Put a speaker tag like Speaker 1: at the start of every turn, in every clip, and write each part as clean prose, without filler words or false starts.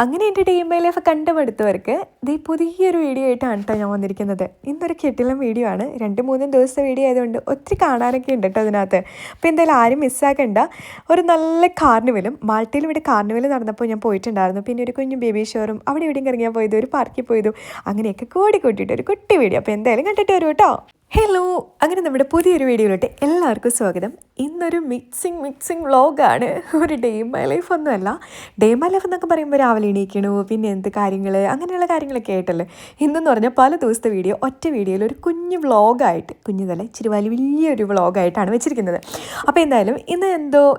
Speaker 1: അങ്ങനെ എൻ്റെ day my life കണ്ടുമെടുത്തവർക്ക് ഇത് പുതിയൊരു വീഡിയോ ആയിട്ടാണ് കേട്ടോ ഞാൻ വന്നിരിക്കുന്നത്. ഇന്നൊരു കിടിലൻ വീഡിയോ ആണ്. 2-3 ദിവസത്തെ വീഡിയോ ആയതുകൊണ്ട് ഒത്തിരി കാണാനൊക്കെ ഉണ്ട് കേട്ടോ അതിനകത്ത്. അപ്പോൾ എന്തായാലും ആരും മിസ്സാക്കണ്ട. ഒരു നല്ല കാർണിവലും മാൾട്ടയിൽ ഇവിടെ കാർണിവൽ നടന്നപ്പോൾ ഞാൻ പോയിട്ടുണ്ടായിരുന്നു. പിന്നെ ഒരു കുഞ്ഞു ബേബി ഷോറും അവിടെ ഇവിടെയും ഇറങ്ങിയാൽ പോയതും ഒരു പാർക്കിൽ പോയതും അങ്ങനെയൊക്കെ കൂട്ടിയിട്ട് ഒരു കുട്ടി വീഡിയോ. അപ്പോൾ എന്തായാലും കണ്ടിട്ട് വരും കേട്ടോ. ഹലോ, അങ്ങനെ നമ്മുടെ പുതിയൊരു വീഡിയോയിലോട്ട് എല്ലാവർക്കും സ്വാഗതം. ഇന്നൊരു മിക്സിങ് വ്ളോഗാണ്. ഒരു ഡേ മൈ ലൈഫ് ഒന്നുമല്ല. ഡേ മൈ ലൈഫ് എന്നൊക്കെ പറയുമ്പോൾ രാവിലെ എണീക്കണു, പിന്നെ എന്ത് കാര്യങ്ങൾ, അങ്ങനെയുള്ള കാര്യങ്ങളൊക്കെ ആയിട്ടല്ലേ. ഇന്നെന്ന് പറഞ്ഞാൽ പല ദിവസത്തെ വീഡിയോ ഒറ്റ വീഡിയോയിൽ ഒരു കുഞ്ഞു വ്ളോഗായിട്ട്, കുഞ്ഞുതല ഇച്ചിരി വലിയൊരു വ്ളോഗായിട്ടാണ് വെച്ചിരിക്കുന്നത്. അപ്പോൾ എന്തായാലും ഇന്ന്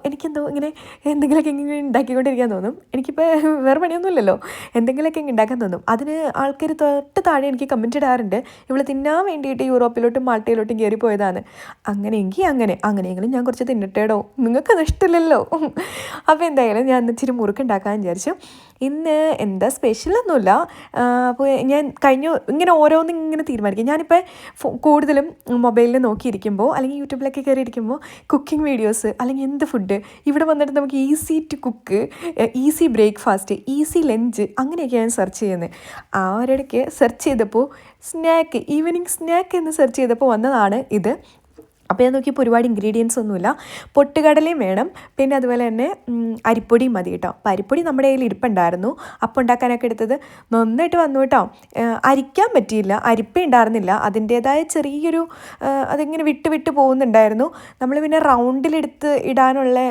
Speaker 1: എനിക്കെന്തോ ഇങ്ങനെ എന്തെങ്കിലുമൊക്കെ ഇങ്ങനെ ഉണ്ടാക്കിക്കൊണ്ടിരിക്കാൻ തോന്നും. എനിക്കിപ്പോൾ വേറെ പണിയൊന്നുമില്ലല്ലോ, എന്തെങ്കിലുമൊക്കെ ഉണ്ടാക്കാൻ തോന്നും. അതിന് ആൾക്കാർ തൊട്ട് താഴെ എനിക്ക് കമൻറ്റ് ഇടാറുണ്ട്, ഇവിടെ തിന്നാൻ വേണ്ടിയിട്ട് യൂറോപ്പിലോട്ടും മാൾട്ടയിലോട്ടും കയറി പോയതാണ്. അങ്ങനെയെങ്കിലും ഞാൻ കുറച്ച് തിന്നിട്ടേടോ, നിങ്ങൾക്കത് ഇഷ്ടമില്ലല്ലോ. അപ്പോൾ എന്തായാലും ഞാൻ ഇച്ചിരി മുറുക്കുണ്ടാക്കാമെന്ന് വിചാരിച്ചു. ഇന്ന് എന്താ സ്പെഷ്യലൊന്നുമില്ല. അപ്പോൾ ഞാൻ ഇങ്ങനെ ഓരോന്നും ഇങ്ങനെ തീരുമാനിക്കും. ഞാനിപ്പോൾ കൂടുതലും മൊബൈലിൽ നോക്കിയിരിക്കുമ്പോൾ അല്ലെങ്കിൽ യൂട്യൂബിലൊക്കെ കയറിയിരിക്കുമ്പോൾ കുക്കിംഗ് വീഡിയോസ് അല്ലെങ്കിൽ എന്ത് ഫുഡ് ഇവിടെ വന്നിട്ട് നമുക്ക് easy to cook, easy breakfast, easy lunch അങ്ങനെയൊക്കെയാണ് സെർച്ച് ചെയ്യുന്നത്. ആ ഒരിടയ്ക്ക് സെർച്ച് ചെയ്തപ്പോൾ ഈവനിങ് സ്നാക്ക് എന്ന് സെർച്ച് ചെയ്തപ്പോൾ വന്നതാണ് ഇത്. അപ്പോൾ ഞാൻ നോക്കിയപ്പോൾ ഒരുപാട് ഇൻഗ്രീഡിയൻസ് ഒന്നുമില്ല. പൊട്ടുകടലയും വേണം, പിന്നെ അതുപോലെ തന്നെ അരിപ്പൊടിയും മതി കേട്ടോ. അപ്പോൾ അരിപ്പൊടി നമ്മുടെ കയ്യിൽ ഇരിപ്പുണ്ടായിരുന്നു. അപ്പം ഉണ്ടാക്കാനൊക്കെ എടുത്തത് നന്നായിട്ട് വന്നു കേട്ടോ. അരിക്കാൻ പറ്റിയില്ല, അരിപ്പ ഉണ്ടായിരുന്നില്ല. അതിൻ്റേതായ ചെറിയൊരു അതിങ്ങനെ വിട്ട് പോകുന്നുണ്ടായിരുന്നു. നമ്മൾ പിന്നെ റൗണ്ടിലെടുത്ത് ഇടാനുള്ള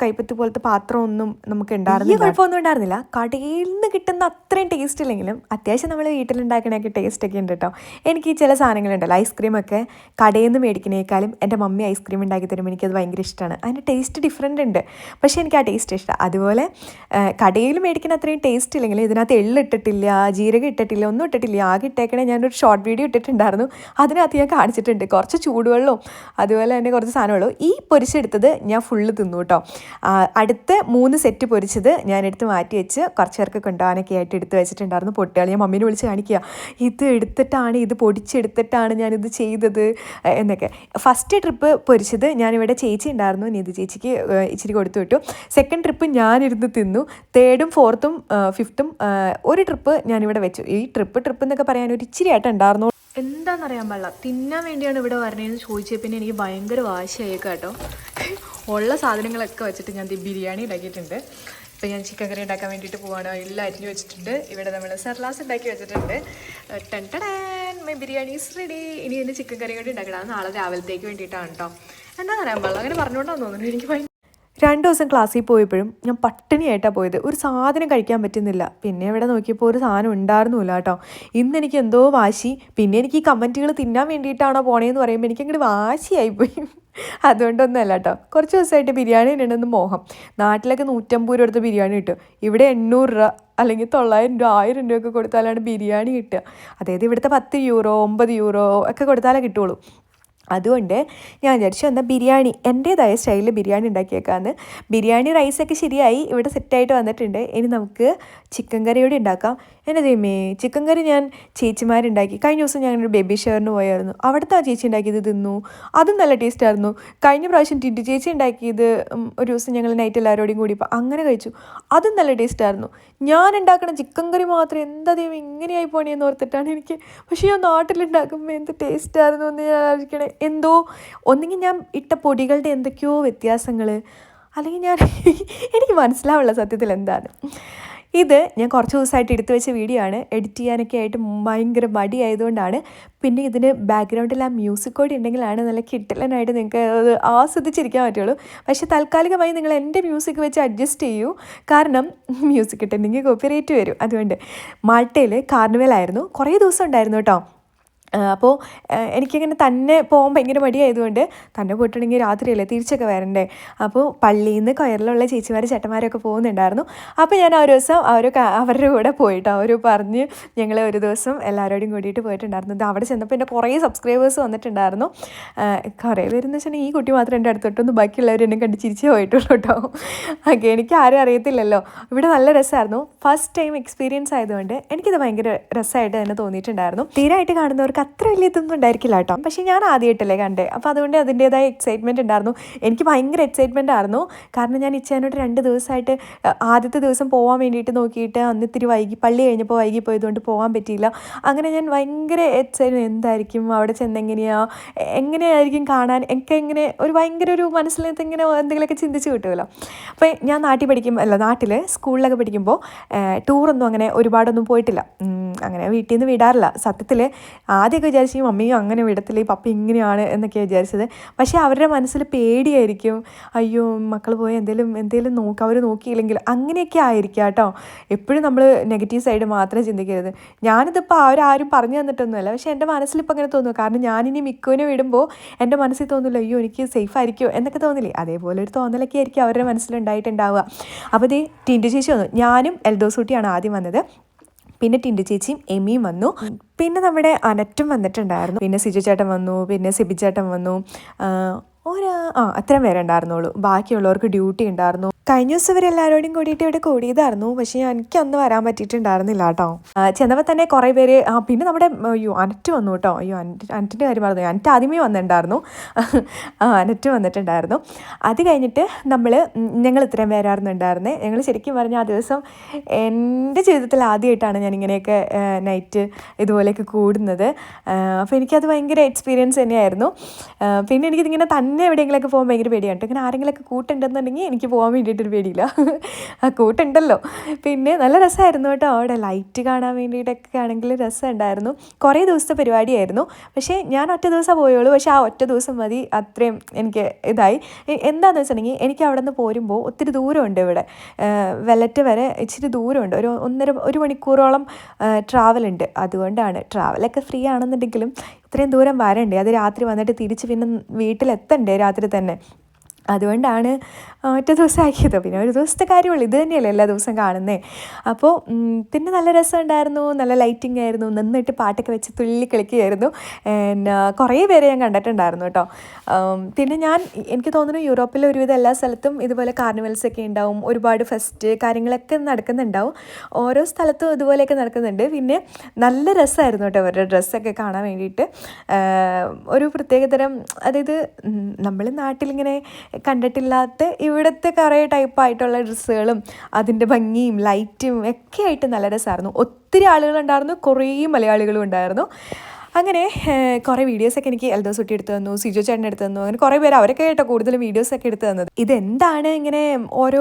Speaker 1: കൈപ്പത്ത് പോലത്തെ പാത്രമൊന്നും നമുക്ക് ഉണ്ടായിരുന്നില്ല. കുഴപ്പമൊന്നും ഉണ്ടായിരുന്നില്ല. കടയിൽ നിന്ന് കിട്ടുന്ന അത്രയും ടേസ്റ്റ് ഇല്ലെങ്കിലും അത്യാവശ്യം നമ്മൾ വീട്ടിലുണ്ടാക്കണൊക്കെ ടേസ്റ്റൊക്കെ ഉണ്ട് കേട്ടോ. എനിക്ക് ചില സാധനങ്ങളുണ്ടല്ലോ, ഐസ്ക്രീമൊക്കെ കടയിൽ നിന്ന് മേടിക്കുന്നേക്കാളും എൻ്റെ മമ്മി ഐസ്ക്രീം ഉണ്ടാക്കി തരുമ്പോൾ എനിക്കത് ഭയങ്കര ഇഷ്ടമാണ്. അതിൻ്റെ ടേസ്റ്റ് ഡിഫറെൻ്റ് ഉണ്ട്, പക്ഷേ എനിക്ക് ആ ടേസ്റ്റ് ഇഷ്ടമാണ്. അതുപോലെ കടയിൽ മേടിക്കുന്ന അത്രയും ടേസ്റ്റ് ഇല്ലെങ്കിൽ ഇതിനകത്ത് എള്ളിട്ടിട്ടില്ല, ജീരകം ഇട്ടിട്ടില്ല, ഒന്നും ഇട്ടിട്ടില്ല. ആകെ ഇട്ടേക്കണേ ഞാനൊരു ഷോർട്ട് വീഡിയോ ഇട്ടിട്ടുണ്ടായിരുന്നു, അതിനകത്ത് ഞാൻ കാണിച്ചിട്ടുണ്ട്. കുറച്ച് ചൂടുവെള്ളവും അതുപോലെ തന്നെ കുറച്ച് സാധനമുള്ളൂ. ഈ പൊരിച്ചെടുത്തത് ഞാൻ ഫുള്ള് തിന്നു കേട്ടോ. അടുത്ത 3 സെറ്റ് പൊരിച്ചത് ഞാൻ എടുത്ത് മാറ്റി വെച്ച് കുറച്ച് പേർക്ക് കൊണ്ടുപോകാനൊക്കെ ആയിട്ട് എടുത്ത് വെച്ചിട്ടുണ്ടായിരുന്നു. പൊട്ടുകൾ ഞാൻ മമ്മീനെ വിളിച്ച് കാണിക്കുക, ഇത് പൊടിച്ചെടുത്തിട്ടാണ് ഞാനിത് ചെയ്തത് എന്നൊക്കെ. ഫസ്റ്റ് ട്രിപ്പ് പൊരിച്ചത് ഞാനിവിടെ ചേച്ചി ഉണ്ടായിരുന്നു, നീതി ചേച്ചിക്ക് ഇച്ചിരി കൊടുത്തു വിട്ടു. സെക്കൻഡ് ട്രിപ്പ് ഞാനിരുന്ന് തിന്നു. 3rd, 4th, 5th ഒരു ട്രിപ്പ് ഞാനിവിടെ വെച്ചു. ഈ ട്രിപ്പ് എന്നൊക്കെ പറയാൻ ഒരു ഇച്ചിരി ആയിട്ട് ഉണ്ടായിരുന്നു. എന്താണെന്നറിയാൻ പാടില്ല, തിന്നാൻ വേണ്ടിയാണ് ഇവിടെ വരണേന്ന് ചോദിച്ചത്. പിന്നെ എനിക്ക് ഭയങ്കര വാശിയായേക്കാം കേട്ടോ. ഉള്ള സാധനങ്ങളൊക്കെ വെച്ചിട്ട് ഞാൻ ബിരിയാണി ഉണ്ടാക്കിയിട്ടുണ്ട്. ഇപ്പോൾ ഞാൻ ചിക്കൻ കറി ഉണ്ടാക്കാൻ വേണ്ടിയിട്ട് പോവാണ്. എല്ലാം അരിഞ്ഞ് വെച്ചിട്ടുണ്ട്. ഇവിടെ നമ്മൾ സർലാസ് ഉണ്ടാക്കി വെച്ചിട്ടുണ്ട്. My biryani is ready. ഇനി എൻ്റെ ചിക്കൻ കറി കൂടി ഉണ്ടാക്കണം. നാളെ രാവിലത്തേക്ക് വേണ്ടിയിട്ടാണ് കേട്ടോ. എന്താ പറയാൻ പാടില്ല, അങ്ങനെ പറഞ്ഞുകൊണ്ടാന്ന് തോന്നുന്നു. എനിക്ക് 2 ദിവസം ക്ലാസ്സിൽ പോയപ്പോഴും ഞാൻ പട്ടിണിയായിട്ടാണ് പോയത്. ഒരു സാധനം കഴിക്കാൻ പറ്റുന്നില്ല. പിന്നെ ഇവിടെ നോക്കിയപ്പോൾ ഒരു സാധനം ഉണ്ടായിരുന്നില്ല കേട്ടോ. ഇന്നെനിക്ക് എന്തോ വാശി. പിന്നെ എനിക്ക് ഈ കമൻറ്റുകൾ തിന്നാൻ വേണ്ടിയിട്ടാണോ പോണേന്ന് പറയുമ്പോൾ എനിക്കങ്ങോട്ട് വാശിയായിപ്പോയി. അതുകൊണ്ടൊന്നുമല്ല കേട്ടോ. കുറച്ച് ദിവസമായിട്ട് ബിരിയാണി ഉണ്ടെന്ന് മോഹം. നാട്ടിലൊക്കെ 150 രൂപ കൊടുത്ത് ബിരിയാണി കിട്ടും. ഇവിടെ 800 രൂപ അല്ലെങ്കിൽ 900 രൂപ 1000 രൂപയൊക്കെ കൊടുത്താലാണ് ബിരിയാണി കിട്ടുക. അതായത് ഇവിടുത്തെ 10 യൂറോ 9 യൂറോ ഒക്കെ കൊടുത്താലേ കിട്ടുള്ളൂ. അതുകൊണ്ട് ഞാൻ വിചാരിച്ചു എന്നാൽ ബിരിയാണി എൻ്റേതായ സ്റ്റൈലിൽ ബിരിയാണി ഉണ്ടാക്കിയേക്കാമെന്ന്. ബിരിയാണി റൈസൊക്കെ ശരിയായി, ഇവിടെ സെറ്റായിട്ട് വന്നിട്ടുണ്ട്. ഇനി നമുക്ക് ചിക്കൻ കറി കൂടി ഉണ്ടാക്കാം. എൻ്റെ ദൈവമേ, ചിക്കൻ കറി ഞാൻ ചേച്ചിമാരുണ്ടാക്കി. കഴിഞ്ഞ ദിവസം ഞങ്ങളൊരു ബേബി ഷവറിന് പോയായിരുന്നു. അവിടുത്തെ ആ ചേച്ചി ഉണ്ടാക്കിയത് തിന്നു, അതും നല്ല ടേസ്റ്റായിരുന്നു. കഴിഞ്ഞ പ്രാവശ്യം ടിൻറ്റു ചേച്ചി ഉണ്ടാക്കിയത് ഒരു ദിവസം ഞങ്ങൾ നൈറ്റ് എല്ലാവരോടും കൂടി അങ്ങനെ കഴിച്ചു, അതും നല്ല ടേസ്റ്റായിരുന്നു. ഞാൻ ഉണ്ടാക്കുന്ന ചിക്കൻ കറി മാത്രം എന്താ ദൈവം ഇങ്ങനെയായി പോണേന്ന് ഓർത്തിട്ടാണ് എനിക്ക്. പക്ഷേ ഞാൻ നാട്ടിലുണ്ടാക്കുമ്പോൾ എന്ത് ടേസ്റ്റായിരുന്നു എന്ന് ഞാൻ ആലോചിക്കണേ. എന്തോ ഒന്നെങ്കിൽ ഞാൻ ഇട്ട പൊടികളുടെ എന്തൊക്കെയോ വ്യത്യാസങ്ങൾ, അല്ലെങ്കിൽ എനിക്ക് മനസ്സിലാവുള്ള സത്യത്തിൽ എന്താണ്. ഇത് ഞാൻ കുറച്ച് ദിവസമായിട്ട് എടുത്തു വെച്ച വീഡിയോ ആണ്. എഡിറ്റ് ചെയ്യാനൊക്കെ ആയിട്ട് ഭയങ്കര മടിയായതുകൊണ്ടാണ്. പിന്നെ ഇതിന് ബാക്ക്ഗ്രൗണ്ടിൽ ആ മ്യൂസിക് കൂടി ഉണ്ടെങ്കിലാണ് നല്ല കിട്ടലനായിട്ട് നിങ്ങൾക്ക് അത് ആസ്വദിച്ചിരിക്കാൻ പറ്റുള്ളൂ. പക്ഷേ താൽക്കാലികമായി നിങ്ങൾ എൻ്റെ മ്യൂസിക് വെച്ച് അഡ്ജസ്റ്റ് ചെയ്യൂ, കാരണം മ്യൂസിക് ഇട്ടിട്ടുണ്ടെങ്കിൽ കോപ്പിറൈറ്റ് വരും. അതുകൊണ്ട് മാൾട്ടയിൽ കാർണിവലായിരുന്നു, കുറേ ദിവസം ഉണ്ടായിരുന്നു കേട്ടോ. അപ്പോൾ എനിക്കിങ്ങനെ തന്നെ പോകാൻ ഭയങ്കര മടിയായതുകൊണ്ട് തന്നെ പോയിട്ടുണ്ടെങ്കിൽ രാത്രിയല്ലേ തിരിച്ചൊക്കെ വരണ്ടേ. അപ്പോൾ പള്ളിയിൽ നിന്ന് കൊയറിലുള്ള ചേട്ടന്മാരൊക്കെ പോകുന്നുണ്ടായിരുന്നു. അപ്പോൾ ഞാൻ ഒരു ദിവസം അവരുടെ കൂടെ പോയിട്ട് അവർ പറഞ്ഞ് ഞങ്ങൾ ഒരു ദിവസം എല്ലാവരോടും കൂടിയിട്ട് പോയിട്ടുണ്ടായിരുന്നു. അവിടെ ചെന്നപ്പോൾ എൻ്റെ കുറേ സബ്സ്ക്രൈബേഴ്സ് വന്നിട്ടുണ്ടായിരുന്നു. കുറേ പേരെന്ന് വെച്ചിട്ടുണ്ടെങ്കിൽ ഈ കുട്ടി മാത്രം എൻ്റെ അടുത്തോട്ടൊന്നും ബാക്കിയുള്ളവർ എന്നെ കണ്ട് ചിരിച്ചേ പോയിട്ടുള്ളൂ കേട്ടോ. ഓക്കെ, എനിക്ക് ആരും അറിയത്തില്ലല്ലോ. ഇവിടെ നല്ല രസമായിരുന്നു. ഫസ്റ്റ് ടൈം എക്സ്പീരിയൻസ് ആയതുകൊണ്ട് എനിക്കിത് ഭയങ്കര രസമായിട്ട് തന്നെ തോന്നിയിട്ടുണ്ടായിരുന്നു. തീരായിട്ട് കാണുന്നവർക്ക് നമുക്ക് അത്ര വലിയ ഇതൊന്നും ഉണ്ടായിരിക്കില്ല കേട്ടോ. പക്ഷേ ഞാൻ ആദ്യമായിട്ടല്ലേ കണ്ടേ, അപ്പോൾ അതുകൊണ്ട് അതിൻ്റേതായ എക്സൈറ്റ്മെൻറ്റ് ഉണ്ടായിരുന്നു. എനിക്ക് ഭയങ്കര എക്സൈറ്റ്മെൻ്റ് ആയിരുന്നു. കാരണം ഞാൻ ഇച്ചാനോട് 2 ദിവസമായിട്ട് ആദ്യത്തെ ദിവസം പോകാൻ വേണ്ടിയിട്ട് നോക്കിയിട്ട് അന്ന് ഇത്തിരി പള്ളി കഴിഞ്ഞപ്പോൾ വൈകി പോയതുകൊണ്ട് പോകാൻ പറ്റിയില്ല. അങ്ങനെ ഞാൻ ഭയങ്കര എക്സൈറ്റ്, എന്തായിരിക്കും അവിടെ എങ്ങനെയായിരിക്കും കാണാൻ, എനിക്ക് ഇങ്ങനെ ഒരു ഭയങ്കര ഒരു മനസ്സിലത്തെ ഇങ്ങനെ എന്തെങ്കിലുമൊക്കെ ചിന്തിച്ച് കിട്ടുമല്ലോ. അപ്പോൾ ഞാൻ നാട്ടിൽ സ്കൂളിലൊക്കെ പഠിക്കുമ്പോൾ ടൂറൊന്നും അങ്ങനെ ഒരുപാടൊന്നും പോയിട്ടില്ല. അങ്ങനെ വീട്ടിൽ നിന്ന് വിടാറില്ല. സത്യത്തിൽ ആദ്യമൊക്കെ വിചാരിച്ചു മമ്മിയും അങ്ങനെ വിടത്തില്ല, ഈ പപ്പ ഇങ്ങനെയാണ് എന്നൊക്കെയാണ് വിചാരിച്ചത്. പക്ഷേ അവരുടെ മനസ്സിൽ പേടിയായിരിക്കും, അയ്യോ മക്കൾ പോയി എന്തേലും അവർ നോക്കിയില്ലെങ്കിൽ, അങ്ങനെയൊക്കെ ആയിരിക്കും കേട്ടോ. എപ്പോഴും നമ്മൾ നെഗറ്റീവ് സൈഡ് മാത്രമേ ചിന്തിക്കരുത്. ഞാനിതിപ്പോൾ അവരാരും പറഞ്ഞു തന്നിട്ടൊന്നുമല്ല, പക്ഷേ എൻ്റെ മനസ്സിലിപ്പോൾ അങ്ങനെ തോന്നുന്നു. കാരണം ഞാനിനി മിക്കുവിനെ വിടുമ്പോൾ എൻ്റെ മനസ്സിൽ തോന്നില്ല, അയ്യോ എനിക്ക് സേഫ് ആയിരിക്കുമോ എന്നൊക്കെ തോന്നില്ലേ, അതേപോലെ ഒരു തോന്നലൊക്കെ ആയിരിക്കും അവരുടെ മനസ്സിലുണ്ടായിട്ടുണ്ടാവുക. അപ്പോൾ ഇതേ ടിൻറ്റു ചേച്ചി വന്നു. ഞാനും എൽദോസൂട്ടിയാണ് ആദ്യം വന്നത്. പിന്നെ ടിൻറ്റു ചേച്ചിയും എമിയും വന്നു. പിന്നെ നമ്മുടെ അനറ്റും വന്നിട്ടുണ്ടായിരുന്നു. പിന്നെ സിജു ചേട്ടൻ വന്നു. പിന്നെ സിബി ചേട്ടൻ വന്നു. അത്രയും പേരെ ഉണ്ടായിരുന്നുള്ളൂ. ബാക്കിയുള്ളവർക്ക് ഡ്യൂട്ടി ഉണ്ടായിരുന്നു. കഴിഞ്ഞ ദിവസം ഇവരെല്ലാവരോടും കൂടിയിട്ട് ഇവിടെ കൂടിയതായിരുന്നു. പക്ഷേ എനിക്ക് അന്ന് വരാൻ പറ്റിയിട്ടുണ്ടായിരുന്നില്ല കേട്ടോ. ചെന്നപ്പോൾ തന്നെ കുറേ പേര്, പിന്നെ നമ്മുടെ അനറ്റ് വന്നു കേട്ടോ. അനറ്റിൻ്റെ കാര്യം പറഞ്ഞു. അനറ്റ് ആദ്യമേ വന്നിട്ടുണ്ടായിരുന്നു. അനറ്റ് വന്നിട്ടുണ്ടായിരുന്നു. അത് കഴിഞ്ഞിട്ട് ഞങ്ങൾ ഇത്രയും പേരായിരുന്നു ഉണ്ടായിരുന്നത്. ഞങ്ങൾ ശരിക്കും പറഞ്ഞാൽ ആ ദിവസം എൻ്റെ ജീവിതത്തിൽ ആദ്യമായിട്ടാണ് ഞാൻ ഇങ്ങനെയൊക്കെ നൈറ്റ് ഇതുപോലെയൊക്കെ കൂടുന്നത്. അപ്പോൾ എനിക്കത് ഭയങ്കര എക്സ്പീരിയൻസ് തന്നെയായിരുന്നു. പിന്നെ എനിക്കിതിങ്ങനെ തന്നെ എവിടെയെങ്കിലുമൊക്കെ പോകാൻ ഭയങ്കര പേടിയാണ്. ഇങ്ങനെ ആരെങ്കിലുമൊക്കെ കൂട്ടുണ്ടെന്നുണ്ടെങ്കിൽ എനിക്ക് പോകാൻ വേണ്ടിയിട്ടൊരു പേടിയില്ല. കൂട്ടുണ്ടല്ലോ. പിന്നെ നല്ല രസമായിരുന്നു കേട്ടോ. അവിടെ ലൈറ്റ് കാണാൻ വേണ്ടിയിട്ടൊക്കെ ആണെങ്കിൽ രസമുണ്ടായിരുന്നു. കുറേ ദിവസത്തെ പരിപാടിയായിരുന്നു. പക്ഷേ ഞാൻ ഒറ്റ ദിവസം പോയുള്ളൂ. പക്ഷേ ആ ഒറ്റ ദിവസം മതി, അത്രയും എനിക്ക് ഇതായി. എന്താണെന്ന് വെച്ചിട്ടുണ്ടെങ്കിൽ എനിക്ക് അവിടെ നിന്ന് പോരുമ്പോൾ ഒത്തിരി ദൂരമുണ്ട്. ഇവിടെ വെല്ലറ്റ് വരെ ഇച്ചിരി ദൂരമുണ്ട്. ഒരു മണിക്കൂറോളം ട്രാവലുണ്ട്. അതുകൊണ്ടാണ്, ട്രാവലൊക്കെ ഫ്രീ ആണെന്നുണ്ടെങ്കിലും ഇത്രയും ദൂരം വരണ്ടേ, അത് രാത്രി വന്നിട്ട് തിരിച്ച് പിന്നെ വീട്ടിലെത്തണ്ടേ രാത്രി തന്നെ. അതുകൊണ്ടാണ് ഒറ്റ ദിവസം ആക്കിയത്. പിന്നെ ഒരു ദിവസത്തെ കാര്യമുള്ളൂ, ഇത് തന്നെയല്ലേ എല്ലാ ദിവസവും കാണുന്നേ. അപ്പോൾ പിന്നെ നല്ല രസമുണ്ടായിരുന്നു. നല്ല ലൈറ്റിംഗ് ആയിരുന്നു. നന്നായിട്ട് പാട്ടൊക്കെ വെച്ച് തുള്ളി കളിക്കുകയായിരുന്നു. കുറേ പേരെ ഞാൻ കണ്ടിട്ടുണ്ടായിരുന്നു കേട്ടോ. പിന്നെ എനിക്ക് തോന്നുന്നു യൂറോപ്പിലെ ഒരുവിധം എല്ലാ സ്ഥലത്തും ഇതുപോലെ കാർണിവൽസൊക്കെ ഉണ്ടാവും. ഒരുപാട് ഫെസ്റ്റ് കാര്യങ്ങളൊക്കെ നടക്കുന്നുണ്ടാവും. ഓരോ സ്ഥലത്തും ഇതുപോലെയൊക്കെ നടക്കുന്നുണ്ട്. പിന്നെ നല്ല രസമായിരുന്നു കേട്ടോ അവരുടെ ഡ്രസ്സൊക്കെ കാണാൻ വേണ്ടിയിട്ട്. ഒരു പ്രത്യേകതരം, അതായത് നമ്മൾ നാട്ടിലിങ്ങനെ കണ്ടിട്ടില്ലാത്ത ഇവിടുത്തെ കുറേ ടൈപ്പായിട്ടുള്ള ഡ്രസ്സുകളും അതിൻ്റെ ഭംഗിയും ലൈറ്റും ഒക്കെ ആയിട്ട് നല്ല രസമായിരുന്നു. ഒത്തിരി ആളുകളുണ്ടായിരുന്നു, കുറേ മലയാളികളും ഉണ്ടായിരുന്നു. അങ്ങനെ കുറേ വീഡിയോസൊക്കെ എനിക്ക് എൽദോസൂട്ടി എടുത്തു തന്നു, സിജോ ചേട്ടൻ എടുത്തു തന്നു. അങ്ങനെ കുറേ പേര് അവരൊക്കെ കേട്ടോ കൂടുതലും വീഡിയോസൊക്കെ എടുത്തു തന്നത്. ഇതെന്താണ് ഇങ്ങനെ ഓരോ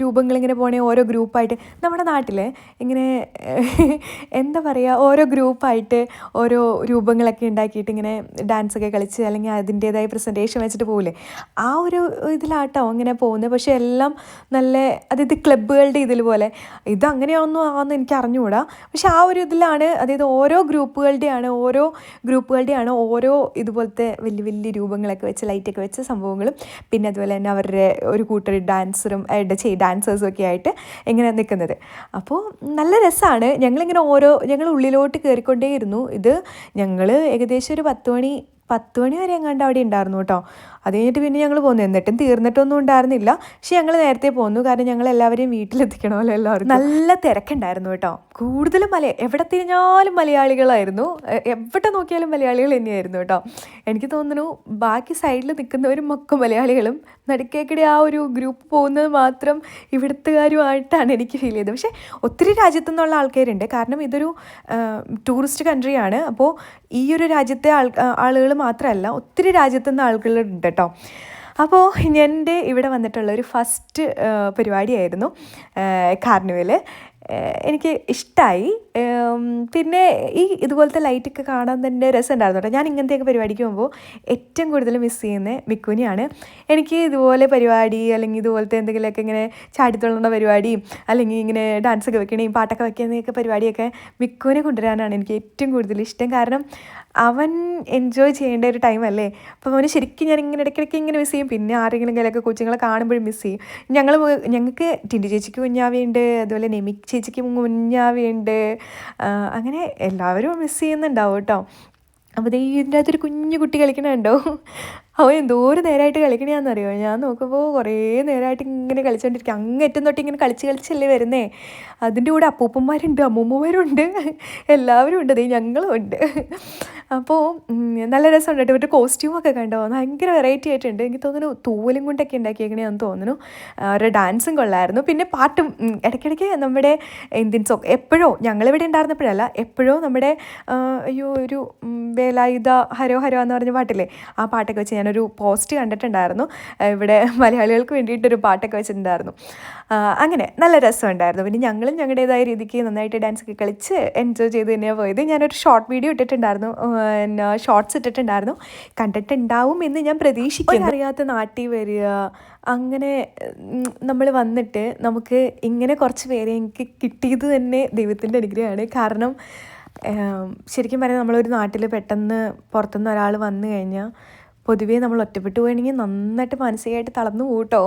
Speaker 1: രൂപങ്ങളിങ്ങനെ പോകണേ, ഓരോ ഗ്രൂപ്പായിട്ട് നമ്മുടെ നാട്ടിൽ ഇങ്ങനെ എന്താ പറയുക, ഓരോ ഗ്രൂപ്പായിട്ട് ഓരോ രൂപങ്ങളൊക്കെ ഉണ്ടാക്കിയിട്ട് ഇങ്ങനെ ഡാൻസൊക്കെ കളിച്ച് അല്ലെങ്കിൽ അതിൻ്റേതായ പ്രസൻറ്റേഷൻ വെച്ചിട്ട് പോകില്ലേ, ആ ഒരു ഇതിലാട്ടോ അങ്ങനെ പോകുന്നത്. പക്ഷേ എല്ലാം നല്ല, അതായത് ക്ലബ്ബുകളുടെ ഇതിൽ പോലെ, ഇതങ്ങനെയൊന്നും ആണെന്ന് എനിക്ക് അറിഞ്ഞുകൂടാ. പക്ഷെ ആ ഒരു ഇതിലാണ്, അതായത് ഓരോ ഗ്രൂപ്പുകളുടെയാണ് ഓരോ ഇതുപോലത്തെ വലിയ വലിയ രൂപങ്ങളൊക്കെ വെച്ച് ലൈറ്റൊക്കെ വെച്ച സംഭവങ്ങളും, പിന്നെ അതുപോലെ തന്നെ അവരുടെ ഒരു കൂട്ടർ ഡാൻസേഴ്സും ഒക്കെ ആയിട്ട് ഇങ്ങനെ നിൽക്കുന്നത്. അപ്പോൾ നല്ല രസമാണ്. ഞങ്ങൾ ഉള്ളിലോട്ട് കയറിക്കൊണ്ടേയിരുന്നു. ഇത് ഞങ്ങൾ ഏകദേശം ഒരു 10 മണി വരെ എങ്ങാണ്ട് അവിടെ ഉണ്ടായിരുന്നു കേട്ടോ. അത് കഴിഞ്ഞിട്ട് പിന്നെ ഞങ്ങൾ പോന്നു. എന്നിട്ടും തീർന്നിട്ടൊന്നും ഉണ്ടായിരുന്നില്ല. പക്ഷെ ഞങ്ങൾ നേരത്തെ പോന്നു, കാരണം ഞങ്ങൾ എല്ലാവരെയും വീട്ടിലെത്തിക്കണമല്ലോ എല്ലാവരും. നല്ല തിരക്കുണ്ടായിരുന്നു കേട്ടോ. കൂടുതലും എവിടെ തിരിഞ്ഞാലും മലയാളികളായിരുന്നു. എവിടെ നോക്കിയാലും മലയാളികൾ തന്നെയായിരുന്നു കേട്ടോ. എനിക്ക് തോന്നുന്നു ബാക്കി സൈഡിൽ നിൽക്കുന്നവരും ഒക്കെ മലയാളികളും, നടുക്കേക്കിടെ ആ ഒരു ഗ്രൂപ്പ് പോകുന്നത് മാത്രം ഇവിടുത്തുകാരുമായിട്ടാണ് എനിക്ക് ഫീൽ ചെയ്തത്. പക്ഷേ ഒത്തിരി രാജ്യത്തു നിന്നുള്ള ആൾക്കാരുണ്ട്. കാരണം ഇതൊരു ടൂറിസ്റ്റ് കൺട്രിയാണ്. അപ്പോൾ ഈ ഒരു രാജ്യത്തെ ആളുകൾ മാത്രമല്ല, ഒത്തിരി രാജ്യത്തു നിന്ന് ആളുകളുണ്ട് കേട്ടോ. അപ്പോൾ എൻ്റെ ഇവിടെ വന്നിട്ടുള്ളൊരു ഫസ്റ്റ് പരിപാടിയായിരുന്നു കാർണിവൽ. എനിക്ക് ഇഷ്ടമായി. പിന്നെ ഇതുപോലത്തെ ലൈറ്റൊക്കെ കാണാൻ തന്നെ രസമുണ്ടായിരുന്നു കേട്ടോ. ഞാൻ ഇങ്ങനത്തെയൊക്കെ പരിപാടിക്ക് പോകുമ്പോൾ ഏറ്റവും കൂടുതൽ മിസ് ചെയ്യുന്നത് മിക്കുവിനെയാണ്. എനിക്ക് ഇതുപോലെ പരിപാടി അല്ലെങ്കിൽ ഇതുപോലത്തെ എന്തെങ്കിലുമൊക്കെ ഇങ്ങനെ ചാടിത്തുള്ളുന്ന പരിപാടിയും അല്ലെങ്കിൽ ഇങ്ങനെ ഡാൻസൊക്കെ വെക്കണേയും പാട്ടൊക്കെ വെക്കുന്നതൊക്കെ പരിപാടിയൊക്കെ മിക്കുവിനെ കൊണ്ടുവരാനാണ് എനിക്ക് ഏറ്റവും കൂടുതൽ ഇഷ്ടം. കാരണം അവൻ എൻജോയ് ചെയ്യേണ്ട ഒരു ടൈമല്ലേ. അപ്പോൾ അവന് ശരിക്കും ഞാൻ ഇടയ്ക്കിടയ്ക്ക് ഇങ്ങനെ മിസ് ചെയ്യും. പിന്നെ ആരെങ്കിലും കയ്യിലൊക്കെ കൊച്ചുങ്ങളെ കാണുമ്പോഴും മിസ് ചെയ്യും. ഞങ്ങൾക്ക് ടിൻറ്റു ചേച്ചിക്ക് കുഞ്ഞാവിയുണ്ട്, അതുപോലെ നെമിക് ചേച്ചിക്ക് കുഞ്ഞാവിയുണ്ട്. അങ്ങനെ എല്ലാവരും മിസ് ചെയ്യുന്നുണ്ടാവും കേട്ടോ. അപ്പോൾ ഇതിൻ്റെ അകത്തൊരു കുഞ്ഞു കുട്ടി കളിക്കണുണ്ടോ, അവൻ എന്തോരം നേരമായിട്ട് കളിക്കണയാണെന്നറിയോ. ഞാൻ നോക്കുമ്പോൾ കുറേ നേരമായിട്ട് ഇങ്ങനെ കളിച്ചുകൊണ്ടിരിക്കുക. അങ്ങേറ്റം തൊട്ട് ഇങ്ങനെ കളിച്ചല്ലേ വരുന്നേ. അതിൻ്റെ കൂടെ അപ്പൂപ്പന്മാരുണ്ട്, അമ്മൂമ്മമാരുണ്ട്, എല്ലാവരും ഉണ്ട്, ഞങ്ങളും ഉണ്ട്. അപ്പോൾ നല്ല രസമുണ്ട് കേട്ടോ. ഇവരുടെ കോസ്റ്റ്യൂമൊക്കെ കണ്ടോ, ഭയങ്കര വെറൈറ്റി ആയിട്ടുണ്ട്. എനിക്ക് തോന്നുന്നു തൂവലും കൊണ്ടൊക്കെ ഉണ്ടാക്കിയേക്കണേന്ന് തോന്നുന്നു. അവരുടെ ഡാൻസും കൊള്ളായിരുന്നു. പിന്നെ പാട്ടും ഇടയ്ക്കിടയ്ക്ക് നമ്മുടെ ഇന്ത്യൻ സോങ് എപ്പോഴോ ഞങ്ങളിവിടെ ഉണ്ടായിരുന്നപ്പോഴല്ല, എപ്പോഴോ നമ്മുടെ ഒരു വേലായുധ ഹരോ ഹരോ എന്ന് പറഞ്ഞ പാട്ടില്ലേ, ആ പാട്ടൊക്കെ വെച്ച് ഞാനൊരു പോസ്റ്റ് കണ്ടിട്ടുണ്ടായിരുന്നു. ഇവിടെ മലയാളികൾക്ക് വേണ്ടിയിട്ടൊരു പാട്ടൊക്കെ വെച്ചിട്ടുണ്ടായിരുന്നു. അങ്ങനെ നല്ല രസമുണ്ടായിരുന്നു. പിന്നെ ഞങ്ങളും ഞങ്ങളുടേതായ രീതിക്ക് നന്നായിട്ട് ഡാൻസൊക്കെ കളിച്ച് എൻജോയ് ചെയ്ത് തന്നെയാണ് പോയത്. ഞാനൊരു ഷോർട്ട് വീഡിയോ ഇട്ടിട്ടുണ്ടായിരുന്നു, ഷോർട്സ് ഇട്ടിട്ടുണ്ടായിരുന്നു. കണ്ടിട്ടുണ്ടാവും എന്ന് ഞാൻ പ്രതീക്ഷിക്കുന്നു. അറിയാത്ത നാട്ടിൽ വരിക, അങ്ങനെ നമ്മൾ വന്നിട്ട് നമുക്ക് ഇങ്ങനെ കുറച്ച് പേരെ എനിക്ക് കിട്ടിയത് തന്നെ ദൈവത്തിൻ്റെ അനുഗ്രഹമാണ്. കാരണം ശരിക്കും പറഞ്ഞാൽ നമ്മളൊരു നാട്ടിൽ പെട്ടെന്ന് പുറത്തുനിന്ന് ഒരാൾ വന്നു കഴിഞ്ഞാൽ പൊതുവേ നമ്മൾ ഒറ്റപ്പെട്ടു പോവുകയാണെങ്കിൽ നന്നായിട്ട് മാനസികമായിട്ട് തളർന്നു പോകട്ടോ.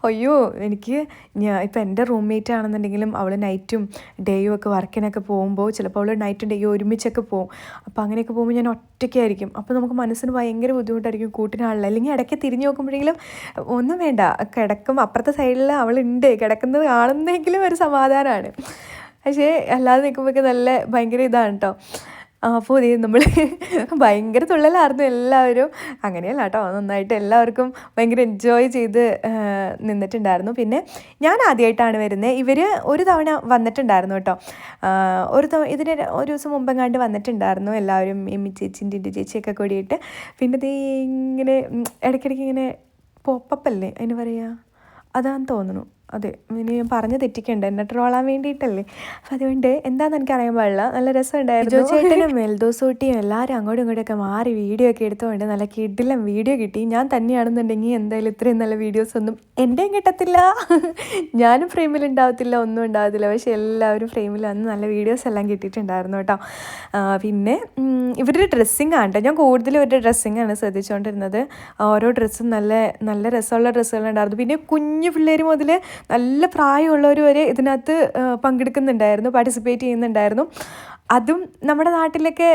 Speaker 1: അയ്യോ, എനിക്ക് ഇപ്പം എൻ്റെ റൂംമേറ്റ് ആണെന്നുണ്ടെങ്കിലും അവൾ നൈറ്റും ഡേയും ഒക്കെ വർക്കിനൊക്കെ പോകുമ്പോൾ ചിലപ്പോൾ അവൾ നൈറ്റും ഡേയും ഒരുമിച്ചൊക്കെ പോകും. അപ്പോൾ അങ്ങനെയൊക്കെ പോകുമ്പോൾ ഞാൻ ഒറ്റയ്ക്കായിരിക്കും. അപ്പോൾ നമുക്ക് മനസ്സിന് ഭയങ്കര ബുദ്ധിമുട്ടായിരിക്കും കൂട്ടിനാളിൽ. അല്ലെങ്കിൽ ഇടയ്ക്ക് തിരിഞ്ഞു നോക്കുമ്പോഴെങ്കിലും ഒന്നും വേണ്ട, കിടക്കും അപ്പുറത്തെ സൈഡിൽ അവളുണ്ട്, കിടക്കുന്നത് കാണുന്നെങ്കിലും ഒരു സമാധാനമാണ്. പക്ഷേ അല്ലാതെ നിൽക്കുമ്പോഴൊക്കെ ഭയങ്കര ഇതാണ് കേട്ടോ. അപ്പോൾ നമ്മൾ ഭയങ്കര തുള്ളലായിരുന്നു എല്ലാവരും. അങ്ങനെയല്ല കേട്ടോ, നന്നായിട്ട് എല്ലാവർക്കും ഭയങ്കര എൻജോയ് ചെയ്ത് നിന്നിട്ടുണ്ടായിരുന്നു. പിന്നെ ഞാൻ ആദ്യമായിട്ടാണ് വരുന്നത്. ഇവർ ഒരു തവണ വന്നിട്ടുണ്ടായിരുന്നു കേട്ടോ. ഇതിന് ഒരു ദിവസം മുമ്പെങ്ങാണ്ട് വന്നിട്ടുണ്ടായിരുന്നു എല്ലാവരും, എമ്മി ചേച്ചി ടിൻറ്റു ചേച്ചിയൊക്കെ കൂടിയിട്ട്. പിന്നെ ഇത് ഇങ്ങനെ ഇടയ്ക്കിടയ്ക്ക് ഇങ്ങനെ പോപ്പല്ലേ അതിന് പറയുക, അതാന്ന് തോന്നുന്നു. അതെ, ഇനി ഞാൻ പറഞ്ഞ് തെറ്റിക്കണ്ട, എന്നെ ട്രോളാൻ വേണ്ടിയിട്ടല്ലേ. അപ്പം അതുകൊണ്ട് എന്താണെന്ന് എനിക്കറിയാൻ പാടില്ല. നല്ല രസമുണ്ടായിരുന്നു. ചേട്ടനും മെൽദോസൂട്ടിയും എല്ലാവരും അങ്ങോട്ടും ഇങ്ങോട്ടൊക്കെ മാറി വീഡിയോ ഒക്കെ എടുത്തുകൊണ്ട് നല്ല കിടിലം വീഡിയോ കിട്ടി. ഞാൻ തന്നെയാണെന്നുണ്ടെങ്കിൽ എന്തായാലും ഇത്രയും നല്ല വീഡിയോസ് ഒന്നും എൻ്റെയും കിട്ടത്തില്ല, ഞാനും ഫ്രെയിമിലുണ്ടാവത്തില്ല, ഒന്നും ഉണ്ടാവത്തില്ല. പക്ഷെ എല്ലാവരും ഫ്രെയിമിൽ വന്ന് നല്ല വീഡിയോസ് എല്ലാം കിട്ടിയിട്ടുണ്ടായിരുന്നു കേട്ടോ. പിന്നെ ഇവരുടെ ഡ്രസ്സിങ് ആണ് കേട്ടോ, ഞാൻ കൂടുതലും ഇവരുടെ ഡ്രസ്സിങ്ങാണ് ശ്രദ്ധിച്ചുകൊണ്ടിരുന്നത്. ഓരോ ഡ്രസ്സും നല്ല നല്ല രസമുള്ള ഡ്രസ്സുകളുണ്ടായിരുന്നു. പിന്നെ കുഞ്ഞു പിള്ളേർ മുതൽ നല്ല പ്രായമുള്ളവർ വരെ ഇതിനകത്ത് പങ്കെടുക്കുന്നുണ്ടായിരുന്നു, പാർട്ടിസിപ്പേറ്റ് ചെയ്യുന്നുണ്ടായിരുന്നു. അതും നമ്മുടെ നാട്ടിലൊക്കെ